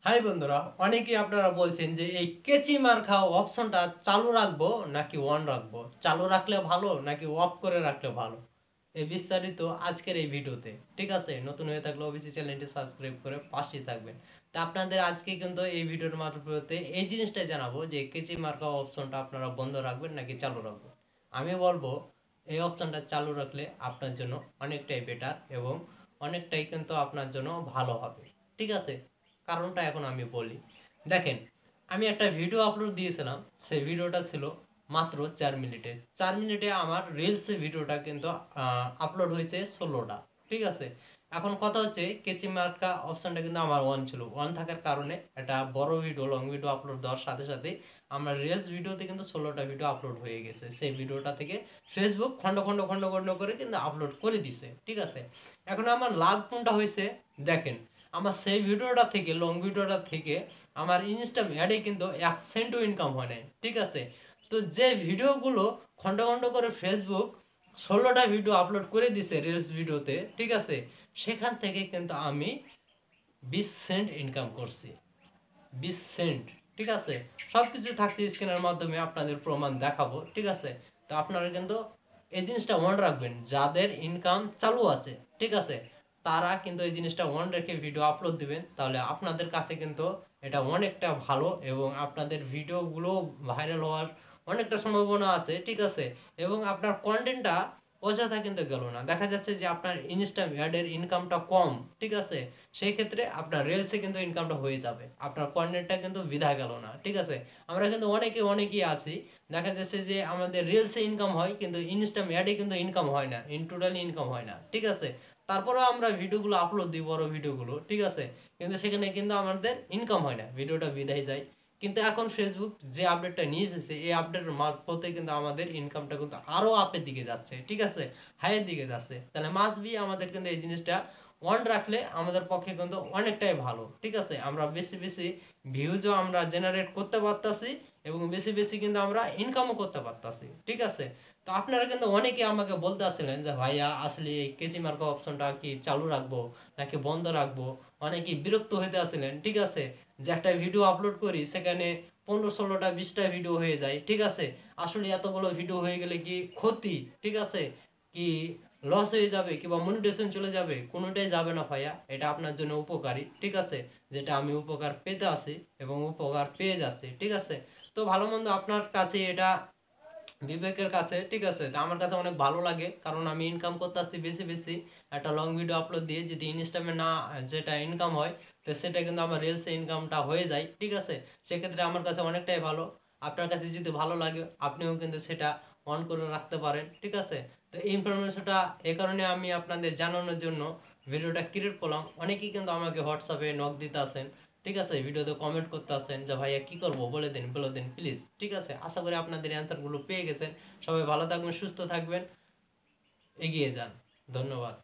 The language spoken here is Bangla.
হাই বন্ধুরা, অনেকেই আপনারা বলছেন যে এই কেচি মার্কা অপশনটা চালু রাখবো নাকি অন রাখবো, চালু রাখলে ভালো নাকি অফ করে রাখলে ভালো। এই বিস্তারিত আজকের এই ভিডিওতে। ঠিক আছে, নতুন হয়ে থাকলে অবশ্যই চ্যানেলটি সাবস্ক্রাইব করে পাশেই থাকবেন। তা আপনাদের আজকে কিন্তু এই ভিডিওর মাধ্যমে এই জিনিসটাই জানাবো যে কেচি মার্কা অপশনটা আপনারা বন্ধ রাখবেন নাকি চালু রাখবেন। আমি বলবো এই অপশনটা চালু রাখলে আপনার জন্য অনেকটাই বেটার এবং অনেকটাই কিন্তু আপনার জন্য ভালো হবে। ঠিক আছে, কারণটা এখন আমি বলি। দেখেন, আমি একটা ভিডিও আপলোড দিয়েছিলাম, সেই ভিডিওটা ছিল মাত্র 4 মিনিটে। 4 মিনিটে আমার রিলস ভিডিওটা কিন্তু আপলোড হয়েছে 16টা। ঠিক আছে, এখন কথা হচ্ছে কেসি মার্কা অপশনটা কিন্তু আমার অন ছিল। অন থাকার কারণে একটা বড় ভিডিও, লং ভিডিও আপলোড দেওয়ার সাথে সাথে আমার রিলস ভিডিওতে কিন্তু 16টা ভিডিও আপলোড হয়ে গেছে। সেই ভিডিওটা থেকে ফেসবুক খন্ড খন্ড খন্ড খন্ড করে কিন্তু আপলোড করে দিছে। ঠিক আছে, এখন আমার লাভ কোনটা হয়েছে দেখেন, আমার সেই ভিডিওটা থেকে, লং ভিডিওটা থেকে আমার ইনস্টাগ্রাম অ্যাডে কিন্তু 1 সেন্টও ইনকাম হয় নাই। ঠিক আছে, তো যে ভিডিওগুলো খন্ড খন্ড করে ফেসবুক 16টা ভিডিও আপলোড করে দিছে রিলস ভিডিওতে, ঠিক আছে, সেখান থেকে কিন্তু আমি 20 সেন্ট ইনকাম করছি। 20 সেন্ট। ঠিক আছে, সব কিছু থাকছে স্ক্রিনের মাধ্যমে, আপনাদের প্রমাণ দেখাবো। ঠিক আছে, তো আপনারা কিন্তু এই জিনিসটা মনে রাখবেন, যাদের ইনকাম চালু আছে, ঠিক আছে, তারা কিন্তু এই জিনিসটা অন রেখে ভিডিও আপলোড দিবেন, তাহলে আপনাদের কাছে কিন্তু এটা অনেকটা ভালো এবং আপনাদের ভিডিওগুলো ভাইরাল হওয়ার অনেকটা সম্ভাবনা আছে। ঠিক আছে, এবং আপনার কন্টেন্টটা অযথা কিন্তু গেল না। দেখা যাচ্ছে যে আপনার ইনস্টা অ্যাডের ইনকামটা কম, ঠিক আছে, সেই ক্ষেত্রে আপনার রিলসে কিন্তু ইনকামটা হয়ে যাবে, আপনার কন্টেন্টটা কিন্তু বৃথা গেল না। ঠিক আছে, আমরা কিন্তু অনেকেই আছি, দেখা যাচ্ছে যে আমাদের রিলসে ইনকাম হয় কিন্তু ইনস্টাগ্রাম অ্যাডে কিন্তু ইনকাম হয় না, ইন টোটালি ইনকাম হয় না। ঠিক আছে, তারপরেও আমরা ভিডিওগুলো আপলোড দিই, বড় ভিডিওগুলো, ঠিক আছে, কিন্তু সেখানে কিন্তু আমাদের ইনকাম হয় না, ভিডিওটা বিদায় যায়। কিন্তু এখন ফেসবুক যে আপডেটটা নিয়ে এসেছে, এই আপডেটের মারফতে কিন্তু আমাদের ইনকামটা কিন্তু আরো আপের দিকে যাচ্ছে। ঠিক আছে, হাইয়ের দিকে যাচ্ছে। তাহলে মাস্ট বি আমাদের কিন্তু এই জিনিসটা অন রাখলে আমাদের পক্ষে কিন্তু অনেকটাই ভালো। ঠিক আছে, আমরা বেশি বেশি ভিউজও আমরা জেনারেট করতে পারতাছি এবং বেশি বেশি কিন্তু আমরা ইনকামও করতে পারতাছি। ঠিক আছে, তো আপনারা কিন্তু অনেকে আমাকে বলতে আসছিলেন যে ভাইয়া আসলে এই কেচি মার্কা অপশনটা কি চালু রাখবো নাকি বন্ধ রাখবো। অনেকেই বিরক্ত হইতে আসছিলেন। ঠিক আছে, যে একটা ভিডিও আপলোড করি সেখানে 15, 16টা 20টা ভিডিও হয়ে যায়। ঠিক আছে, আসলে এতগুলো ভিডিও হয়ে গেলে কি ক্ষতি? ঠিক আছে, কি লস হয়ে যাবে কিংবা মনিটাইজেশন চলে যাবে? কোনোটাই যাবে না ভাইয়া, এটা আপনার জন্য উপকারী। ঠিক আছে, যেটা আমি উপকার পেতে আছি এবং উপকার পেয়ে যাচ্ছি। ঠিক আছে, তো ভালো মন্দ আপনার কাছে এটা বিবেকের কাছে। ঠিক আছে, তো আমার কাছে অনেক ভালো লাগে, কারণ আমি ইনকাম করতে আসছি বেশি বেশি। একটা লং ভিডিও আপলোড দিয়ে যদি ইনস্টাগ্রামে না যেটা ইনকাম হয়, তো সেটা কিন্তু আমার রিলসে ইনকামটা হয়ে যায়। ঠিক আছে, সেক্ষেত্রে আমার কাছে অনেকটাই ভালো। আপনার কাছে যদি ভালো লাগে আপনিও কিন্তু সেটা অন করে রাখতে পারেন। ঠিক আছে, তো এই ইনফরমেশনটা এই কারণে আমি আপনাদের জানানোর জন্য ভিডিওটা ক্রিয়েট করলাম। অনেকেই কিন্তু আমাকে হোয়াটসঅ্যাপে নক দিতে আসেন, ঠিক আছে, ভিডিওতে কমেন্ট করতে আসেন যে ভাইয়া কি করব বলে দিন প্লিজ। ঠিক আছে, আশা করি আপনাদের অ্যান্সারগুলো পেয়ে গেছেন। সবাই ভালো থাকবেন, সুস্থ থাকবেন, এগিয়ে যান। ধন্যবাদ।